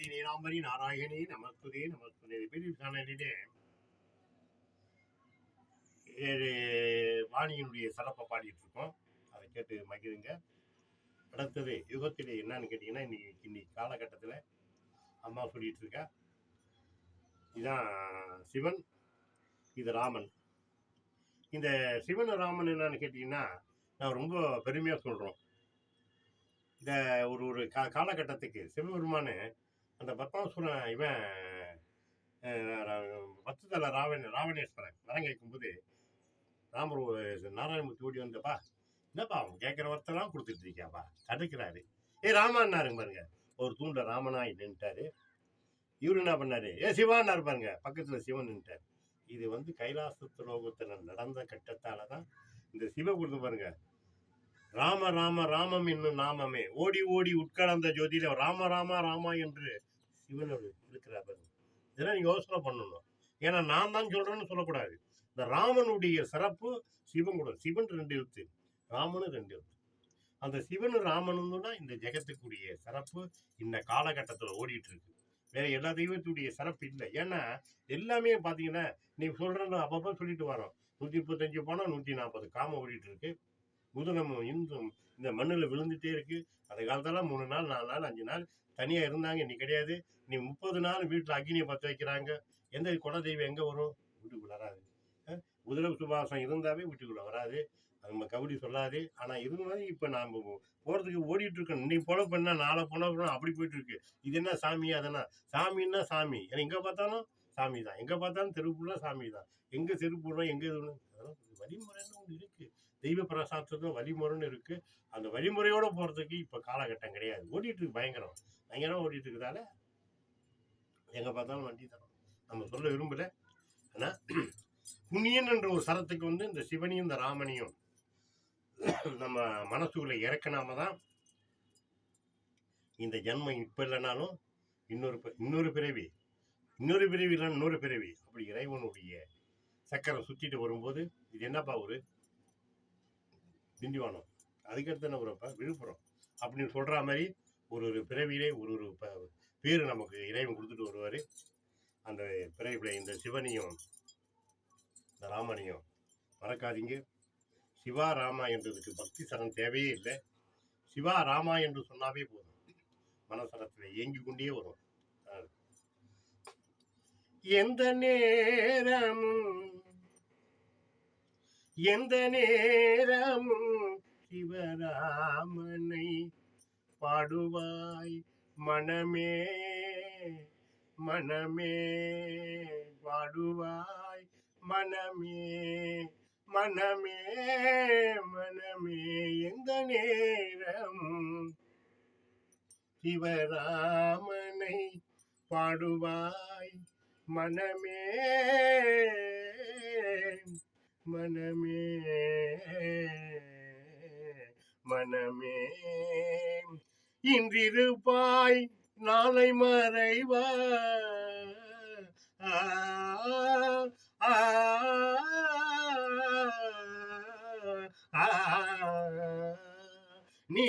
பார்வதி நீலாம்பரி நாராயணி நமஸ்துதே நமஸ்துதே. பிரிவு சேனலிலே 7 வாணியினுடைய சிறப்பை பாடிட்டு இருக்கோம். அதை கேட்டு மகிழுங்க. அடுத்தது யுகத்திலே என்னன்னு கேட்டீங்கன்னா, இன்னைக்கு காலகட்டத்தில் அம்மா சொல்லிட்டு இருக்கா, இதுதான் சிவன், இது ராமன். இந்த சிவன் ராமன் என்னன்னு கேட்டீங்கன்னா, நான் ரொம்ப பெருமையா சொல்றோம். இந்த ஒரு காலகட்டத்துக்கு சிவபெருமானு அந்த பத்மாசுரன் இவன் 10 தலை ராவணேஸ்வரன் வரம் கேட்கும்போது ராமர் நாராயணமூர்த்தி ஓடி வந்தப்பா, என்னப்பா அவன் கேட்குற வார்த்தைலாம் கொடுத்துட்டு இருக்கியாப்பா, தடுக்கிறாரு. ராமான்னாருங்க பாருங்க, ஒரு தூண்ட ராமனா நின்ட்டாரு. இவரு என்ன பண்ணாரு, சிவான்னாரு பாருங்க, பக்கத்துல சிவன் நின்ட்டாரு. இது கைலாச லோகத்துல நடந்த கட்டத்தால தான் இந்த சிவ கொடுத்து பாருங்க, ராம ராம ராமம் என்னும் நாமமே ஓடி ஓடி உட்கலந்த ஜோதியில ராம ராமா ராமா என்று சிவனோடு இருக்கிறார். இதெல்லாம் நீங்க யோசனை பண்ணணும். ஏன்னா நான் தான் சொல்றேன்னு சொல்லக்கூடாது. இந்த ராமனுடைய சிறப்பு சிவன் கூட. சிவன் 2 எழுத்து, ராமனு 2 எழுத்து. அந்த சிவனு ராமனும் தான் இந்த ஜெகத்துக்குரிய சிறப்பு இந்த காலகட்டத்தில் ஓடிட்டு இருக்கு. வேற எல்லா தெய்வத்துடைய சிறப்பு இல்லை. ஏன்னா எல்லாமே பாத்தீங்கன்னா, நீ சொல்றேன்னு அப்பப்போ சொல்லிட்டு வரோம். 135 பணம் 140 காம ஓடிட்டு இருக்கு. முதலம் இன்றும் இந்த மண்ணில் விழுந்துட்டே இருக்கு. அந்த காலத்தெல்லாம் 3 நாள் 4 நாள் 5 நாள் தனியா இருந்தாங்க. நீ கிடையாது. நீ 30 நாள் வீட்டுல அக்னியை பற்ற வைக்கிறாங்க. எந்த குல தெய்வம் எங்க வரும்? வீட்டுக்குள்ள வராது. உதிர சுபாசம் இருந்தாவே வீட்டுக்குள்ள வராது. அது நம்ம கபடி சொல்லாது. ஆனா இருந்தாலும் இப்ப நாம போறதுக்கு ஓடிட்டு இருக்கோம். இன்னைக்கு போல பண்ணா நாளை போன அப்படி போயிட்டு இருக்கு. இது என்ன சாமி? அதெல்லாம் சாமின்னா சாமி. ஏன்னா எங்க பார்த்தாலும் சாமி தான். எங்க பார்த்தாலும் தெருப்புள்ள சாமி தான். எங்க செருப்புடுறோம், எங்க இதெல்லாம் வழிமுறைன்னு ஒன்று இருக்கு. தெய்வ பிரசாதத்துல வழிமுறைன்னு இருக்கு. அந்த வழிமுறையோட போறதுக்கு இப்ப காலகட்டம் கிடையாது. ஓடிட்டு இருக்கு. பயங்கரமா ஓடிட்டு இருக்கிறதால எங்க பார்த்தாலும் வண்டி தரோம். நம்ம சொல்ல விரும்பல. ஆனா புண்ணியன் என்ற ஒரு சரத்துக்கு இந்த சிவனையும் இந்த ராமனையும் நம்ம மனசுக்குள்ள இறக்கினாம தான் இந்த ஜென்மம் இப்ப இல்லைனாலும் இன்னொரு பிறவி இல்லைன்னா இன்னொரு பிறவி அப்படி இறைவனுடைய சக்கரம் சுத்திட்டு வரும்போது, இது என்னப்பா ஒரு திண்டிவனம், அதுக்கடுத்து என்ன ஊரப்பா விழுப்புரம் அப்படின்னு சொல்ற மாதிரி ஒரு பிறவியிலே ஒரு பேரு நமக்கு இறைவன் கொடுத்துட்டு வருவாரு. அந்த பிறவில இந்த சிவனையும் இந்த ராமனையும் மறக்காதீங்க. சிவா ராமா என்றதுக்கு பக்தி சரண் தேவையே இல்லை. சிவா ராமா என்று சொன்னாவே போதும், மனசரத்துல இயங்கி கொண்டே வரும். எந்த நேரமும் சிவராமனை பாடுவாய் மனமே மனமே, பாடுவாய் மனமே மனமே மனமே. எந்த நேரமும் சிவராமனை பாடுவாய் மனமே மனமே மனமே. இன்றிருப்பாய் நாளை மறைவாய், நீ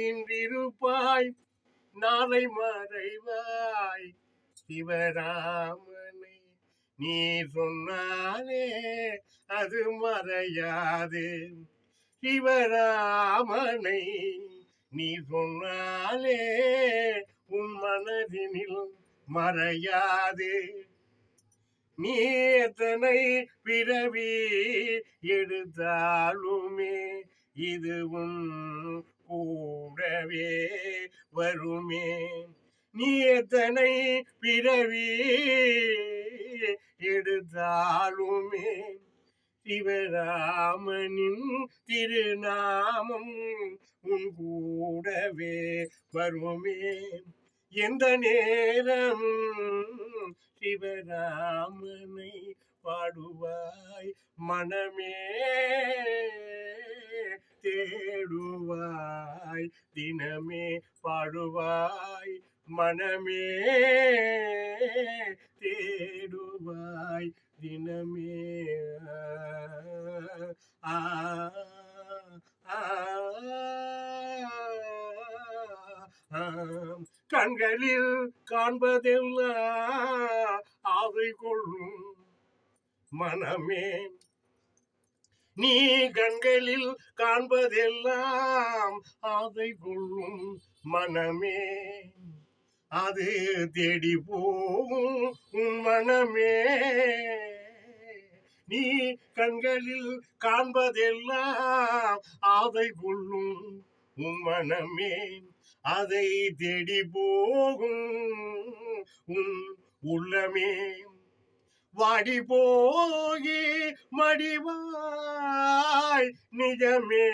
இன்றிருப்பாய் நாளை மறைவாய். சிவராமனை நீ சொன்னாலே அது மறையாது. சிவராமனை நீ சொன்னாலே உன் மனதினில் மறையாது. நீ எத்தனை பிறவி எடுத்தாலுமே இதுவும் கூடவே வருமே. நீ எத்தனை பிறவி எடுத்தாலுமே சிவராமனின் திருநாமம் உன் கூடவே வருமே. எந்த நேரம் சிவராமனை பாடுவாய் மனமே, தேடுவாய் தினமே, பாடுவாய் மனமே, தேடுவாய் தினமே. ஆ ஆம், கண்களில் காண்பதெல்லாம் ஆவை கொள்ளும் மனமே, நீ கண்களில் காண்பதெல்லாம் ஆவை கொள்ளும் மனமே, அது தேடி போகும் உன் மனமே, நீ கண்களில் காண்பதெல்லாம் ஆவை கொள்ளும் உன் மனமே, அதை தேடி போகும் உன் உள்ளமே, வாடி போகி மடிவாய் நிஜமே,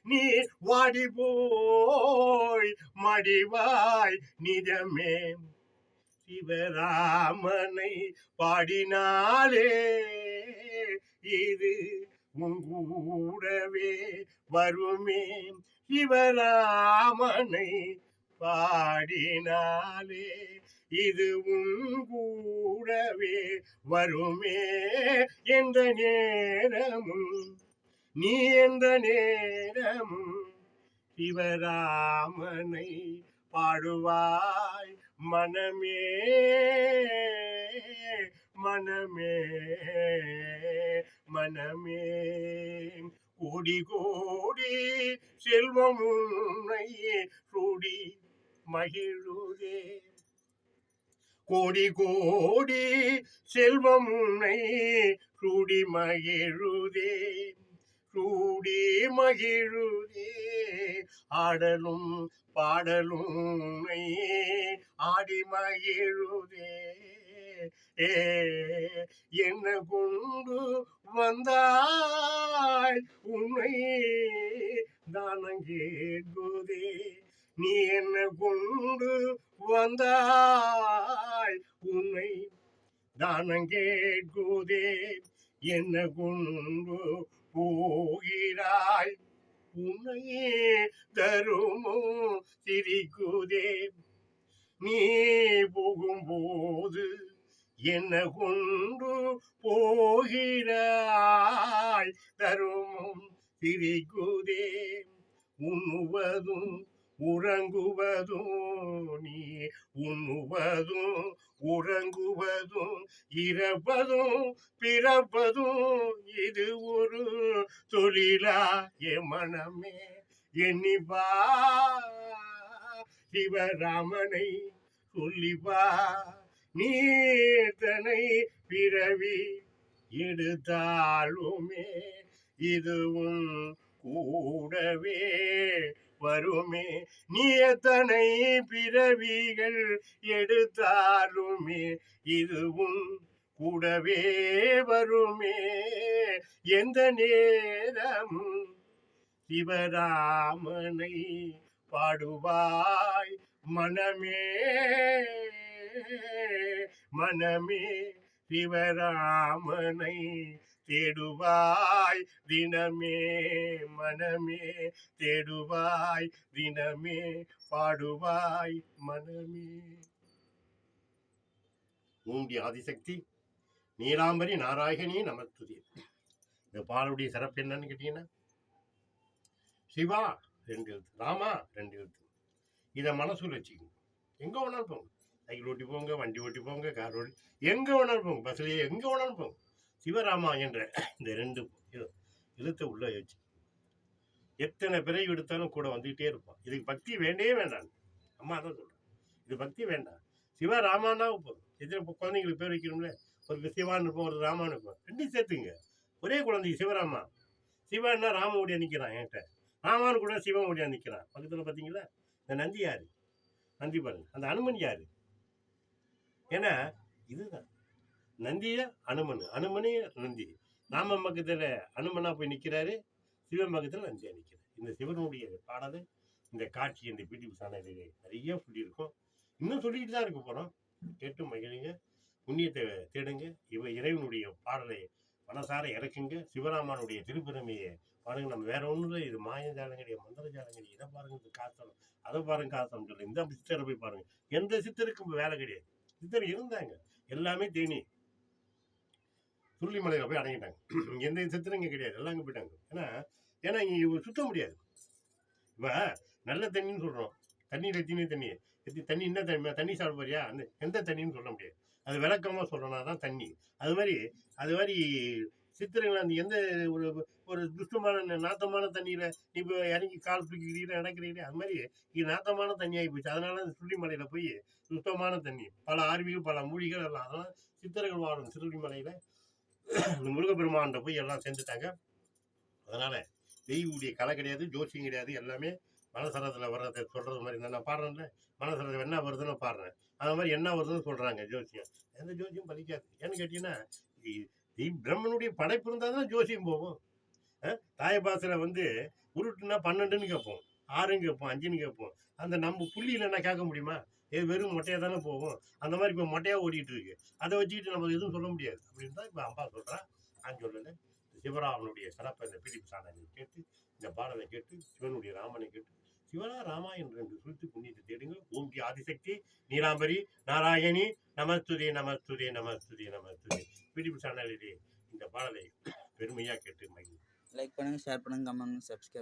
நீ வாடி போய் மடிவாய் நிஜமே, சிவராமனை பாடினாலே இது உங்கூடவே வருமே, சிவராமனை பாடினாலே இது உங்கூடவே வருமே, எந்த நேரமும் நீ எந்த நேரமும் சிவராமனை பாடுவாய் மனமே, மனமே, மனமே, கோடி கோடி செல்வம் உன்னை சூடி மகிழுதே, கோடி கோடி செல்வம் உன்னை சூடி மகிழுதே, சூடி மகிழுதே, ஆடலும் பாடலும் உன்னை ஆடி மகிழுதே, என்ன கொண்டு வந்தாய் உன்னை தானம் கேட்குதே, நீ என்ன கொண்டு வந்தாய் உன்னை தானம் கேட்குதே, என்ன கொண்டு போகிறாய் உன்னை தருமோ சிரிக்குதே, நீ போகும்போது என்ன கொண்டு போகிறாய் தருமம் சிரிக்குதே, உண்ணுவதும் உறங்குவதும் நீ உண்ணுவதும் உறங்குவதும் இறப்பதும் பிறப்பதும் இது ஒரு தொழிலா என் மனமே, எண்ணிப்பா சிவராமனை சொல்லிப்பா, நீத்தனை பிறவி எடுத்தாலுமே இதுவும் கூடவே வருமே, நீ எத்தனை பிறவிகள் எடுத்தாலுமே இதுவும் கூடவே வருமே, எந்த நேரமும் சிவராமனை பாடுவாய் மனமே, மனமே, சிவராமனை தேடுவாய் தினமே, மனமே தேடுவாய் தினமே, பாடுவாய் மனமே. மூண்டி ஆதிசக்தி நீலாம்பரி நாராயணி நமஸ்துதி. இந்த பாலுடைய சிறப்பு என்னன்னு கேட்டீங்கன்னா, சிவா 2 எழுத்து, ராமா 2 எழுத்து. இதை மனசுல வச்சுக்கோங்க. எங்க வேணாலும் போங்க, சைக்கிள் ஓட்டி போங்க, வண்டி ஓட்டி போங்க, கார் ஓட்டி எங்க வேணாலும் போங்க, பஸ்லயே எங்க வேணாலும் போங்க, சிவராமா என்ற இந்த 2 எழுத்தை உள்ள வச்சு எத்தனை பிறகு எடுத்தாலும் கூட வந்துகிட்டே இருப்பான். இதுக்கு பக்தி வேண்டவே வேண்டாம். அம்மா தான் சொல்றேன், இது பக்தி வேண்டாம். சிவராமானா போதும். எத்தனை குழந்தைங்களுக்கு பேர் வைக்கணும்ல, ஒரு சிவான்னு இருப்போம், ஒரு ராமான்னு இருப்போம், 2 சேர்த்துங்க. ஒரே குழந்தைக்கு சிவராமா. சிவான்னா ராம ஓடியா நிற்கிறான் என்கிட்ட, ராமான்னு கூட சிவன் ஓடியா நிற்கிறான் பக்கத்தில். பார்த்தீங்களா, இந்த நந்தி யாரு? நந்தி பாருங்க. அந்த அனுமன் யாரு? ஏன்னா இதுதான் நந்திய அனுமன், அனுமனே நந்தி. ராம பக்கத்துல அனுமனா போய் நிற்கிறாரு, சிவன் பக்கத்துல நந்தியா நிற்கிறார். இந்த சிவனுடைய பாடலை, இந்த காட்சி, இந்த பிடிப்பு சாணத்திலே நிறைய சொல்லியிருக்கோம். இன்னும் சொல்லிட்டு தான் இருக்க போறோம். கேட்டு மகிழுங்க, புண்ணியத்தை தேடுங்க. இறைவனுடைய பாடலை மனசார இறக்குங்க. சிவராமனுடைய திருப்பெருமையை பாருங்க. நம்ம வேற ஒன்றும் இல்லை, இது மாயஜாலங்களுடைய மந்திர ஜாலங்களுடைய இதை பாருங்க, இது காத்தனம், அதை பாருங்க காத்தனம் சொல்லி இந்த சித்தரை போய் பாருங்க. எந்த சித்தருக்கும் வேலை கிடையாது. சித்தர் இருந்தாங்க, எல்லாமே தேனி துள்ளிமலையில போய் அடங்கிட்டாங்க. எந்த சித்தரும் இங்கே கிடையாது, எல்லாம் அங்கே போயிட்டாங்க. ஏன்னா இங்க சுத்த முடியாது. இப்ப நல்ல தண்ணின்னு சொல்றோம். தண்ணீர் எத்தனை தண்ணி? தண்ணி என்ன தண்ணி? தண்ணி சாப்பிட போறியா? எந்த தண்ணின்னு சொல்ல முடியாது. அது விளக்கமா சொல்லணும்னா தான் தண்ணி. அது மாதிரி சித்திரங்கள் அந்த எந்த ஒரு ஒரு துஷ்டமான நாத்தமான தண்ணீர இப்ப இறங்கி கால் தூக்கிக்கிறீங்க நடக்கிறீங்க. அது மாதிரி இது நாத்தமான தண்ணி ஆகி போச்சு. அதனால அந்த சுருளிமலையில போய் சுத்தமான தண்ணி. பல அருவிகள், பல மூலிகள் எல்லாம் அதெல்லாம் சித்தர்கள் வாழும் சுருளிமலையில இந்த முருகப்பெருமான்கிட்ட போய் எல்லாம் சேர்ந்துட்டாங்க. அதனால தெய்வடைய கலை கிடையாது, ஜோசியம் கிடையாது. எல்லாமே மனசரத்துல வர்றதை சொல்றது மாதிரி நான் பாடுறேன்ல, மனசரத்துல என்ன வருதுன்னு பாடுறேன். அது மாதிரி என்ன வருதுன்னு சொல்றாங்க ஜோசியம். எந்த ஜோசியம் பலிக்காது. ஏன்னு கேட்டீங்கன்னா பிரம்மனுடைய படைப்பு இருந்தால் தான் ஜோசியம் போகும். தாயபாசில வந்து உருட்டுனா 12ன்னு கேட்போம், 6ன்னு கேட்போம், 5ன்னு கேட்போம். அந்த நம்ம புள்ளியில் என்ன கேட்க முடியுமா? இது வெறும் மொட்டையா தானே போகும். அந்த மாதிரி இப்போ மொட்டையா ஓடிட்டு இருக்கு. அதை வச்சுக்கிட்டு நம்ம எதுவும் சொல்ல முடியாது அப்படின்னு தான் இப்போ அம்பா சொல்றா. நான் சொல்லலை. சிவராமனுடைய சிறப்பை இந்த பிடிப்பு சாதனை கேட்டு, இந்த பாடலை கேட்டு, சிவனுடைய ராமனை கேட்டு, சிவனா ராமா என்று சுருத்து புண்ணியத்தை தேடுங்கள். ஓம் ஆதிசக்தி நீலாம்பரி நாராயணி நமஸ்துதே நமஸ்துதே நமஸ்துதே நமஸ்துதே. பிடிப்பு சேனலிலே இந்த பாடலை பெருமையா கேட்டு மகிழ்ச்சி. லைக் பண்ணுங்க, ஷேர் பண்ணுங்க, கமெண்ட் பண்ணுங்க, சப்ஸ்கிரைப்